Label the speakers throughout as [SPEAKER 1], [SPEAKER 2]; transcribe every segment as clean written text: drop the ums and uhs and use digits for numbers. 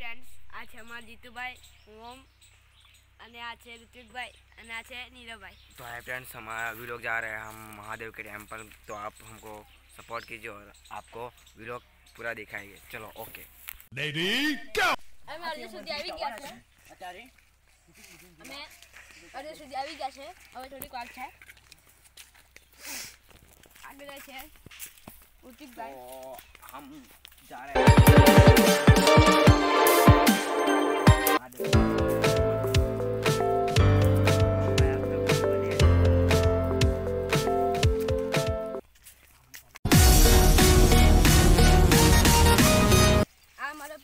[SPEAKER 1] Friends आज हमारे जीतू भाई ओम અને આ છે ऋतिक भाई અને આ છે नीरव भाई।
[SPEAKER 2] तो हाय फ्रेंड्स, हमारा व्लॉग जा रहे हैं हम महादेव के टेम्पल। तो आप हमको सपोर्ट कीजिए और आपको व्लॉग पूरा दिखाएंगे। चलो ओके
[SPEAKER 3] रेडी गो।
[SPEAKER 1] અમે અર્જુન સુધી આવી ગયા છે અત્યારે અમે અર્જુન સુધી આવી ગયા છે। હવે થોડીક વાર છે આગળ છે ऋतिक भाई।
[SPEAKER 2] हम जा रहे हैं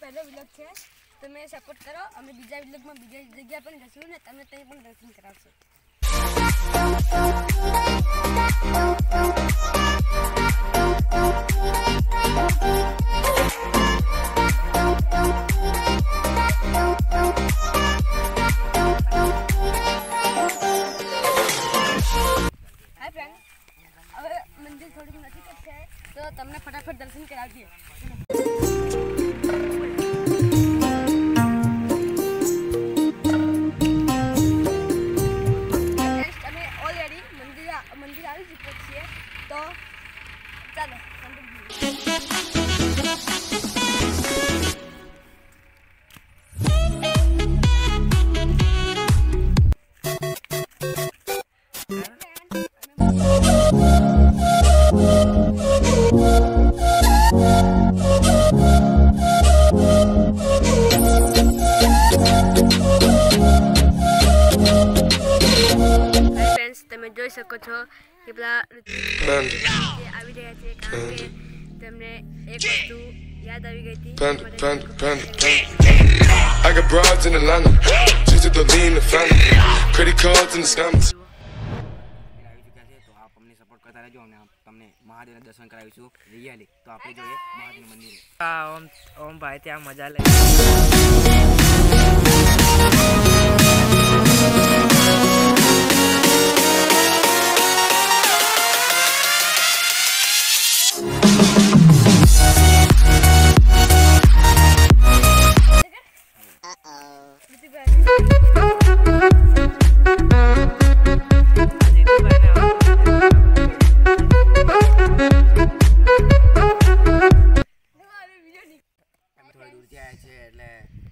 [SPEAKER 1] पहले व्लॉग है તમે સપોર્ટ કરો। અમે બીજા વ્લોગમાં બીજા જગ્યા પણ જશું ને તમે ત્યાં પણ દર્શન કરાવશો। હાય ફ્રેન્ડ, હવે મંદિર થોડુંક નજીક જ છે તો તમને ફટાફટ દર્શન કરાવીએ। મંદિર આવી ચૂક્યા છીએ તો ચાલો તમે જોઈ શકો છો કે પેલા આવી રહ્યા છે કારણ કે તેમને એક વસ્તુ યાદ આવી ગઈ હતી।
[SPEAKER 3] I got broads in Atlanta, just to lean the family, credit cards and the scams.
[SPEAKER 2] तो आप हमने सपोर्ट करता रहજો અને તમને મહાદેવના દર્શન કરાવીશું રિયલી। તો આપણે જોઈએ મહાદેવનું મંદિર। ઓમ ભાઈ ત્યાં મજા લે।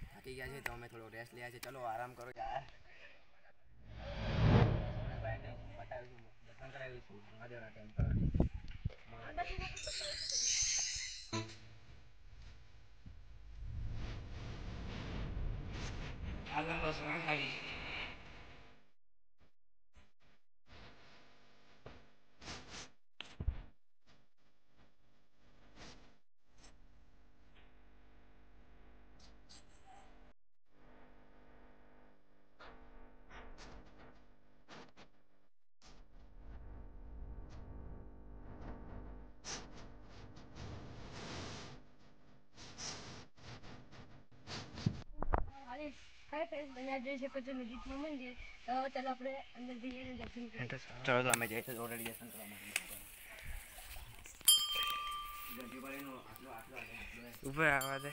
[SPEAKER 2] થાકી ગયા છે તો અમે થોડો રેસ્ટ લઈએ છીએ। ચલો આરામ કરો યાર। દર્શન કરાવીશું મહાદેવના ટેમ્પલ। આગળ બસ આવી
[SPEAKER 1] હાય ફ્રેન્ડ, તમે જોઈ શકો છો નજીકમાં મંદિર। તો ચાલો આપણે અંદર જઈએ અને દર્શન કરીએ।
[SPEAKER 2] ચલો તો અમે જઈએ છીએ ઓલરેડી દર્શન કરવા માટે। ઉપર આવવા દે।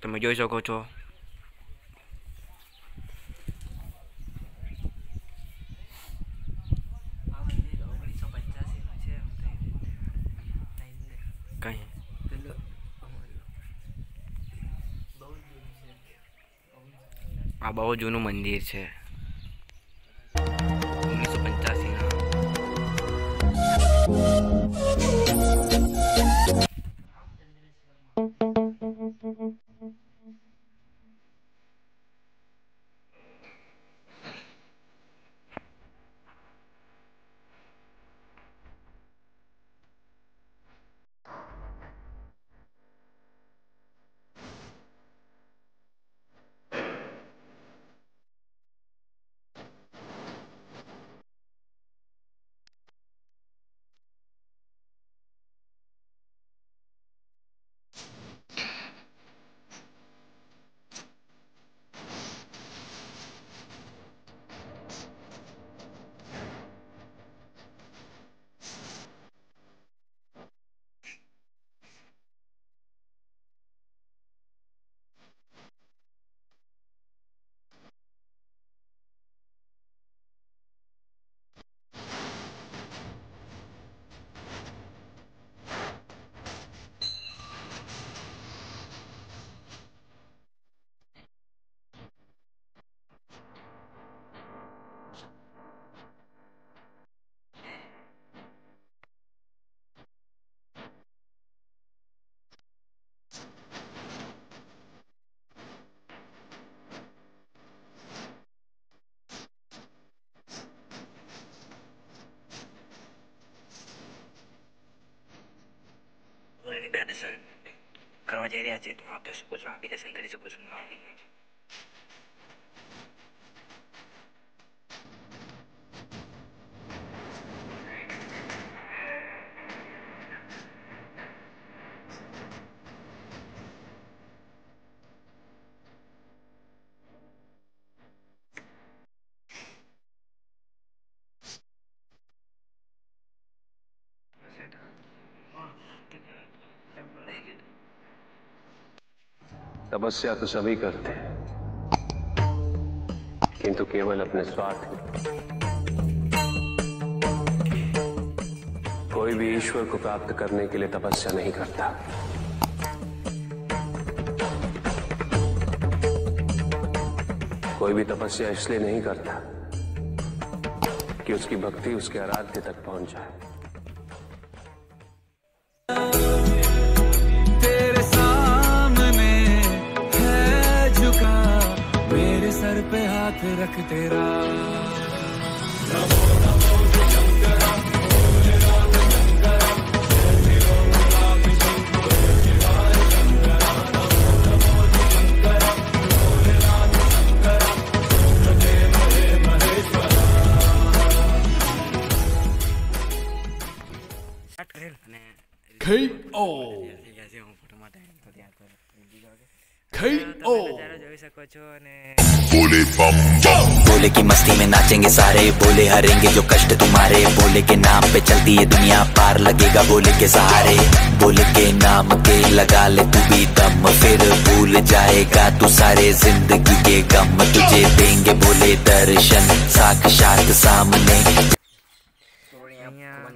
[SPEAKER 2] તમે જોઈ શકો છો કઈ આ બહુ જૂનું મંદિર છે 1985 ના જઈ રહ્યા છે, તો આપણે શું પૂછવા આપી દર્શન કરી શકો છો.
[SPEAKER 4] तपस्या तो सभी करते हैं, किंतु केवल अपने स्वार्थ में. कोई भी ईश्वर को प्राप्त करने के लिए तपस्या नहीं करता. कोई भी तपस्या इसलिए नहीं करता कि उसकी भक्ति उसके आराध्य तक पहुंच जाए.
[SPEAKER 5] सर पे हाथ रख तेरा
[SPEAKER 6] बोले की मस्ती में नाचेंगे सारे, बोले हरेंगे जो कष्ट तुम्हारे, बोले के नाम पे चलती है दुनिया, पार लगेगा बोले के सहारे, बोले के नाम के लगा ले तू भी दम, फिर भूल जाएगा तू सारे जिंदगी के गम, तुझे देंगे बोले दर्शन साक्षात सामने.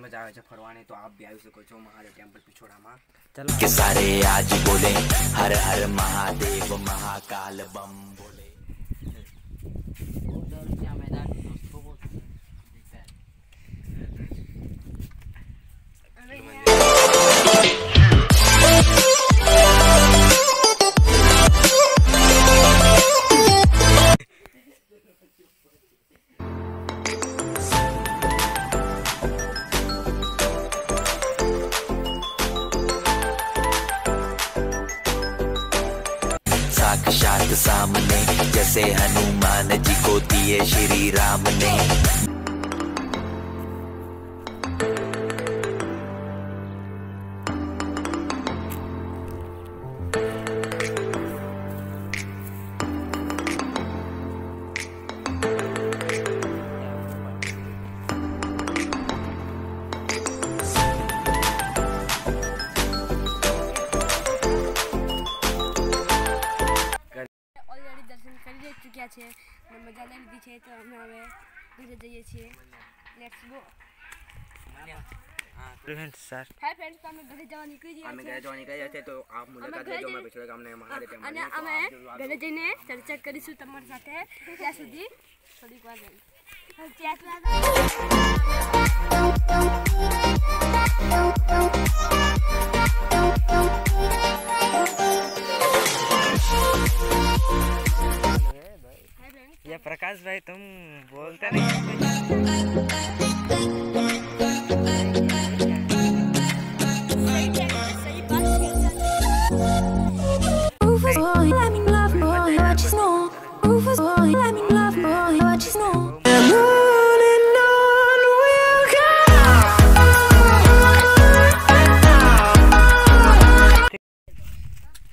[SPEAKER 2] मजा આવે છે ફરવાની, તો આપ બી આવી શકો છો મહાદેવ ટેમ્પલ પિછોડામાં.
[SPEAKER 6] के सारे आज बोले हर हर महादेव महाकाल बम बोले. साक्षात सामने जैसे हनुमान जी को दिए श्री राम ने.
[SPEAKER 1] ચૂક્યા છે અને મજા લઈ લીધી છે, તો અમે હવે ઘરે જઈએ છીએ. Let's go.
[SPEAKER 2] Sir
[SPEAKER 1] hi friends, તો અમે ઘરે જવા નીકળી ગયા
[SPEAKER 2] છે, તો આપ મુલાકાત લેજો અમારા પિછોડા ગામને મહાદેવ ટેમ્પલ.
[SPEAKER 1] અને અમે ઘરે જઈને ચર્ચા કરીશું તમારી સાથે. ત્યાં સુધી થોડીક વાર રહી.
[SPEAKER 2] या प्रकाश भाई तुम बोलते नहीं.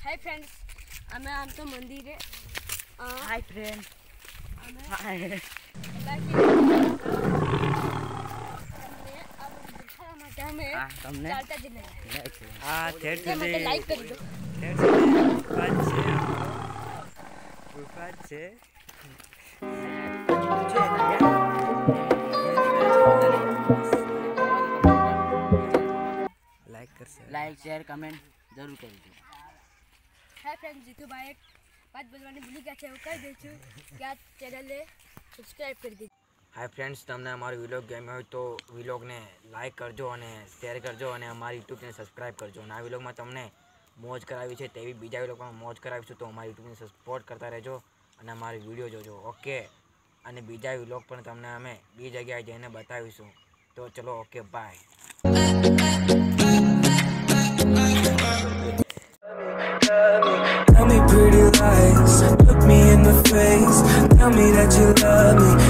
[SPEAKER 1] हाय फ्रेंड्स, અમે આમ તો મંદિરે.
[SPEAKER 2] Hi friend.
[SPEAKER 7] Like share comment જરૂર કરજો.
[SPEAKER 1] હાય ફ્રેન્ડ્સ, જીતુભાઈ એક વાત બોલવાની ભૂલી ગયા છે, હું કહી દઉં છું કે આ ચેનલને સબસ્ક્રાઈબ કરી દેજો.
[SPEAKER 2] હાય ફ્રેન્ડ્સ, તમને અમારો વિલોગ ગમ્યો હોય તો વિલોગને લાઇક કરજો અને શેર કરજો અને અમારી યુટ્યુબ ચેનલ સબસ્ક્રાઈબ કરજો. અને આ વિલોગમાં તમને મોજ કરાવી છે તેવી બીજા વિલોગમાં મોજ કરાવીશું, તો અમારી યુટ્યુબને સપોર્ટ કરતા રહેજો અને અમારી વિડીયો જોજો. ઓકે, અને બીજા વિલોગ પણ તમને અમે બીજી જગ્યાએ જઈને બતાવીશું. તો ચલો, okay, bye.
[SPEAKER 5] Tell me that you love me.